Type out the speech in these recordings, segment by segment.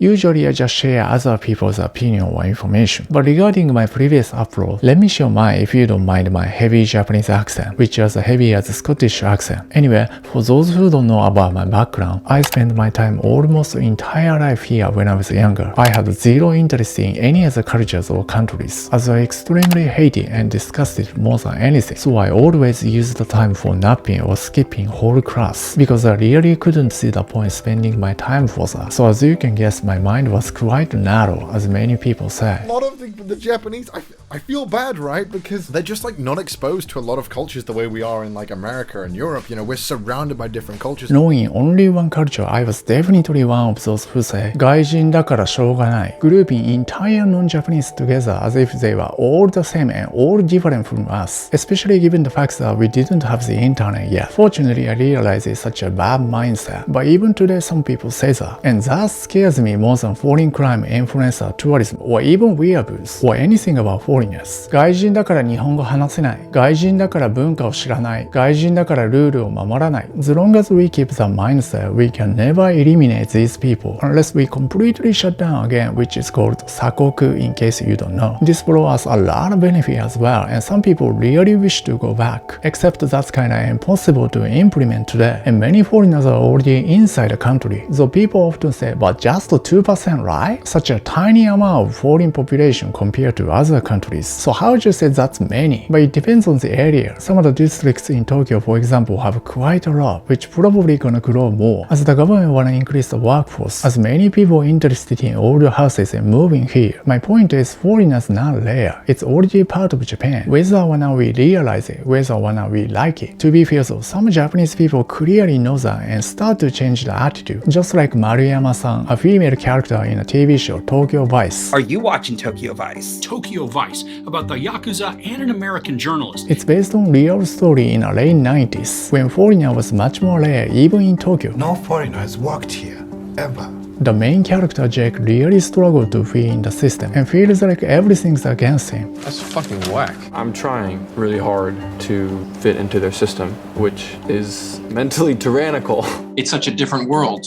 Usually I just share other people's opinion or information. But regarding my previous upload, let me show mine if you don't mind my heavy Japanese accent, which is as heavy as Scottish accent. Anyway, for those who don't know about my background, I spent my time almost entire life here when I was younger. I had zero interest in any other cultures or countries, as I extremely hated and disgusted more than anything. So I always used the time for napping or skipping whole class, because I really couldn't see the point spending my time for that. So as you can guess, my mind was quite narrow, as many people say. A lot of the Japanese, I feel bad, right? Because they're just like not exposed to a lot of cultures the way we are in like America and Europe. You know, we're surrounded by different cultures. Knowing only one culture, I was definitely one of those who say, Gaijin だからしょうがない, grouping entire non-Japanese together as if they were all the same and all different from us, especially given the fact that we didn't have the internet yet. Fortunately, I realized it's such a bad mindset, but even today some people say that, and that scares me more than foreign crime, influencer, tourism, or even weeaboos, or anything about foreigners. 外人だから日本語話せない。外人だから文化を知らない。外人だからルールを守らない。As long as we keep that mindset, we can never eliminate these people unless we completely shut down again, which is called sakoku in case you don't know. This brought us a lot of benefit as well, and some people really wish to go back, except that's kinda impossible to implement today, and many foreigners are already inside the country. Though people often say, but just 2%, right? Such a tiny amount of foreign population compared to other countries. So how would you say that's many? But it depends on the area. Some of the districts in Tokyo, for example, have quite a lot, which probably gonna grow more, as the government wanna increase the workforce, as many people interested in older houses and moving here. My point is, foreigners not rare. It's already part of Japan, whether or not we realize it, whether or not we like it. To be fair though, some Japanese people clearly know that and start to change the attitude, just like Maruyama-san, a female character in a TV show Tokyo Vice. Are you watching Tokyo Vice? Tokyo Vice, about the Yakuza and an American journalist. It's based on real story in the late 90s, when foreigner was much more rare even in Tokyo. No foreigners worked here, ever. The main character Jake really struggled to fit in the system and feels like everything's against him. That's fucking whack. I'm trying really hard to fit into their system, which is mentally tyrannical. It's such a different world,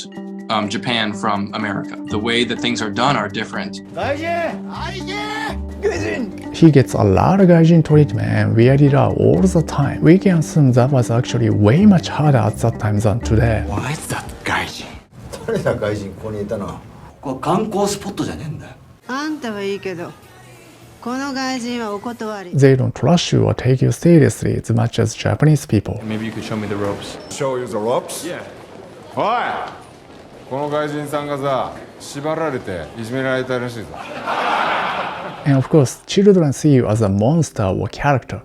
Japan from America. The way that things are done are different. He gets a lot of Gaijin treatment and weird it out all the time. We can assume that was actually way much harder at that time than today. Why is that Gaijin? 誰だ外人ここにいたの。ここ観光スポットじゃねえんだよ。あんたはいいけど、この外人はお断り。They don't trust you or take you seriously as much as Japanese people. Maybe you could show me the ropes. Show you the ropes? Yeah. おい、この外人さんがさ、縛られていじめられたらしいぞ。And of course, children see you as a monster or character.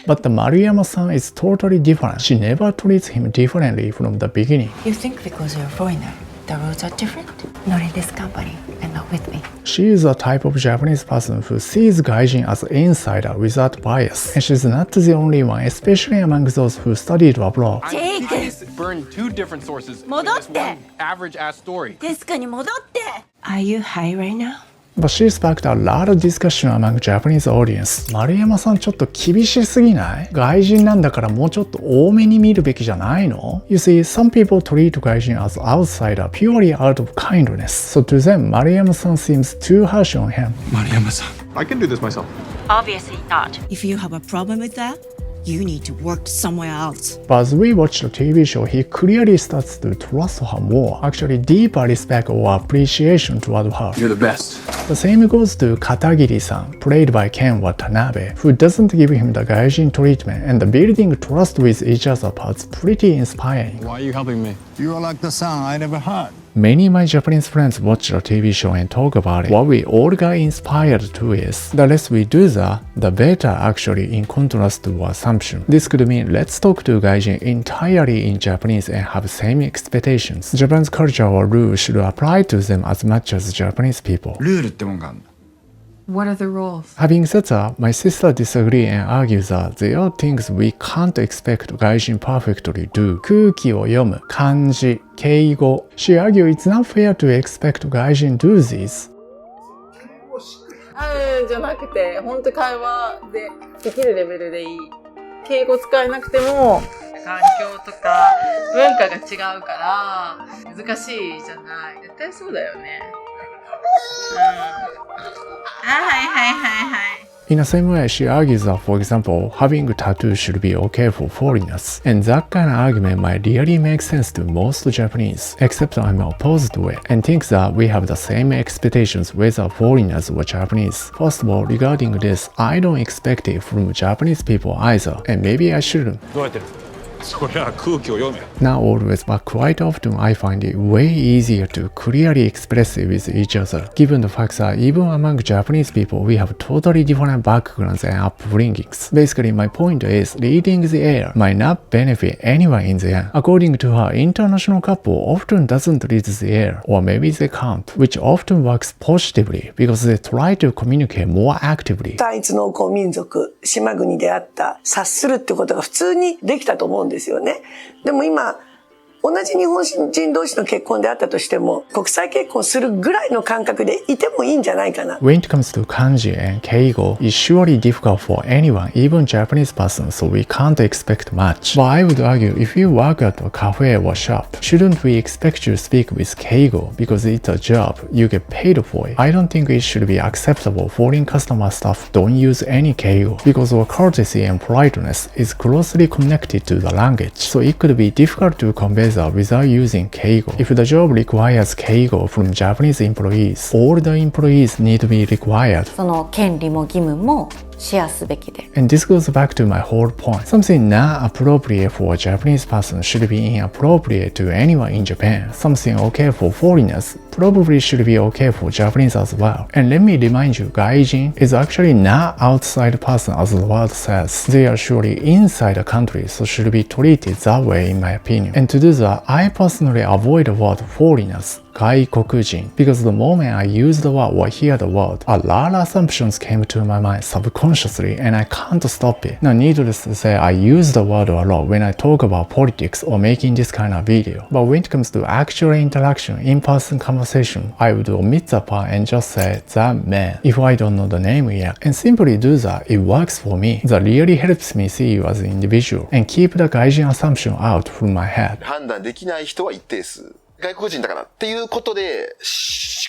But the Maruyama-san is totally different. She never treats him differently from the beginning. You think because you're a foreigner, the rules are different? Not in this company and not with me. She is a type of Japanese person who sees Gaijin as an insider without bias. And she's not the only one, especially among those who studied abroad. You guys burned two different sources in this one average-ass story. デスクに戻って Are you high right now? But she sparked a lot of discussion among Japanese audience. 丸山さんちょっと厳しすぎない？外人なんだからもうちょっと多めに見るべきじゃないの？ You see, some people treat Gaijin as outsider purely out of kindness. So to them, 丸山さん seems too harsh on him. 丸山さん I can do this myself. Obviously not. If you have a problem with that, you need to work somewhere else. But as we watch the TV show, he clearly starts to trust her more, actually deeper respect or appreciation toward her. You're the best. The same goes to Katagiri-san, played by Ken Watanabe, who doesn't give him the Gaijin treatment, and the building trust with each other part's pretty inspiring. Why are you helping me? You are like the son I never had. Many of my Japanese friends watch the TV show and talk about it. What we all got inspired to is, the less we do that, the better actually, in contrast to our assumption. This could mean let's talk to Gaijin entirely in Japanese and have same expectations. Japan's culture or rules should apply to them as much as Japanese people. ルールってもんがあるんだ。What are the rules? Having said that, my sister disagrees and argues that there are things we can't expect Gaijin perfectly do. 空気を読む、漢字、敬語。She argues it's not fair to expect Gaijin do this. じゃなくて、本当会話でできるレベルでいい。敬語使えなくても、環境とか文化が違うから難しいじゃない。絶対そうだよね。はいはいはいはい。In the same way, she argues that, for example, having a tattoo should be okay for foreigners, and that kind of argument might really make sense to most Japanese, except I'm opposed to it, and think that we have the same expectations whether foreigners or Japanese. First of all, regarding this, I don't expect it from Japanese people either, and maybe I shouldn't. どうやってる？そりゃ空気を読め。 Not always, but quite often I find it way easier to clearly express it with each other, given the fact that even among Japanese people we have totally different backgrounds and upbringings. Basically, my point is, reading the air might not benefit anyone in the end. According to her, international couple often doesn't read the air, or maybe they can't, which often works positively because they try to communicate more actively. 単一の民族、島国であった、察するってことが普通にできたと思うんですよね。でも今、同じ日本人同士の結婚であったとしても、国際結婚するぐらいの感覚でいてもいいんじゃないかな。When it comes to kanji and keigo, it's surely difficult for anyone, even Japanese person, so we can't expect much. But I would argue, if you work at a cafe or shop, shouldn't we expect you to speak with keigo because it's a job, you get paid for it? I don't think it should be acceptable foreign customer staff don't use any keigo, because our courtesy and politeness is closely connected to the language, so it could be difficult to convey without using keigo. If the job requires keigo from Japanese employees, all the employees need to be required. その権利も義務もシェアすべきで。And this goes back to my whole point. Something not appropriate for a Japanese person should be inappropriate to anyone in Japan. Something okay for foreigners probably should be okay for Japanese as well. And let me remind you, Gaijin is actually not outside person as the word says. They are surely inside the country, so should be treated that way in my opinion. And to do that, I personally avoid the word foreigners, 外国人, because the moment I use the word or hear the word, a lot of assumptions came to my mind subconsciously and I can't stop it. Now, needless to say, I use the word a lot when I talk about politics or making this kind of video. But when it comes to actual interaction, in-person conversation, I would omit that part and just say, that man, if I don't know the name yet. And simply do that, it works for me. That really helps me see you as an individual and keep the Gaijin assumption out from my head. 判断できない人は一定数。外国人だからっていうことで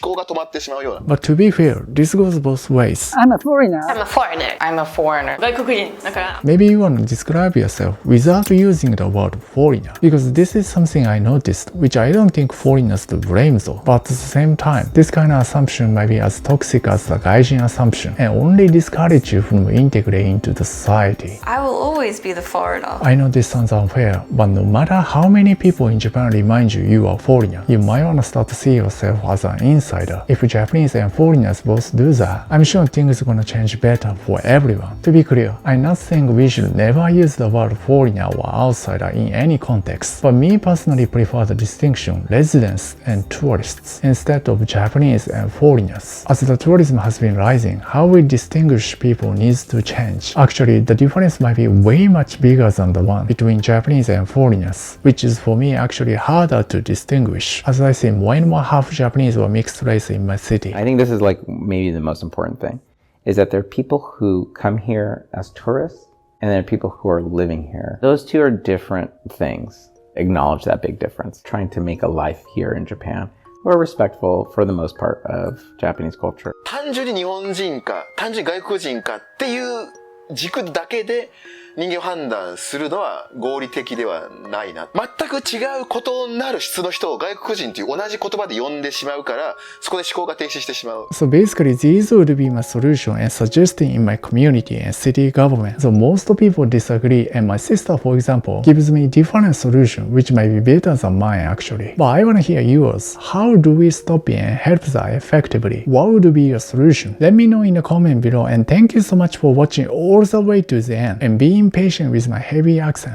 思考が止まってしまうような。But to be fair, this goes both ways. I'm a foreigner. I'm a foreigner. I'm a foreigner. 外国人だから。Maybe you want to describe yourself without using the word foreigner, because this is something I noticed, which I don't think foreigners to blame though. But at the same time, this kind of assumption might be as toxic as the Gaijin assumption and only discourage you from integrating into the society. I will always be the foreigner. I know this sounds unfair, but no matter how many people in Japan remind you you are foreigner, you might want to start to see yourself as an insider. If Japanese and foreigners both do that, I'm sure things are going to change better for everyone. To be clear, I'm not saying we should never use the word foreigner or outsider in any context, but me personally prefer the distinction residents and tourists instead of Japanese and foreigners. As the tourism has been rising, how we distinguish people needs to change. Actually, the difference might be way much bigger than the one between Japanese and foreigners, which is for me actually harder to distinguish. As I see more and more half Japanese or mixed race in my city. I think this is like maybe the most important thing, is that there are people who come here as tourists and there are people who are living here. Those two are different things. Acknowledge that big difference. Trying to make a life here in Japan. We're respectful for the most part of Japanese culture. 単純に日本人か、単純に外国人かっていう軸だけで人間を判断するのは合理的ではないな。全く違うことになる質の人を外国人という同じ言葉で呼んでしまうから、そこで思考が停止してしまう。So basically, these would be my solution and suggesting in my community and city government. So most people disagree, and my sister, for example, gives me different solution, which might be better than mine actually. But I want to hear yours. How do we stop it and help that effectively? What would be your solution? Let me know in the comment below, and thank you so much for watching all the way to the end and being patient with my heavy accent.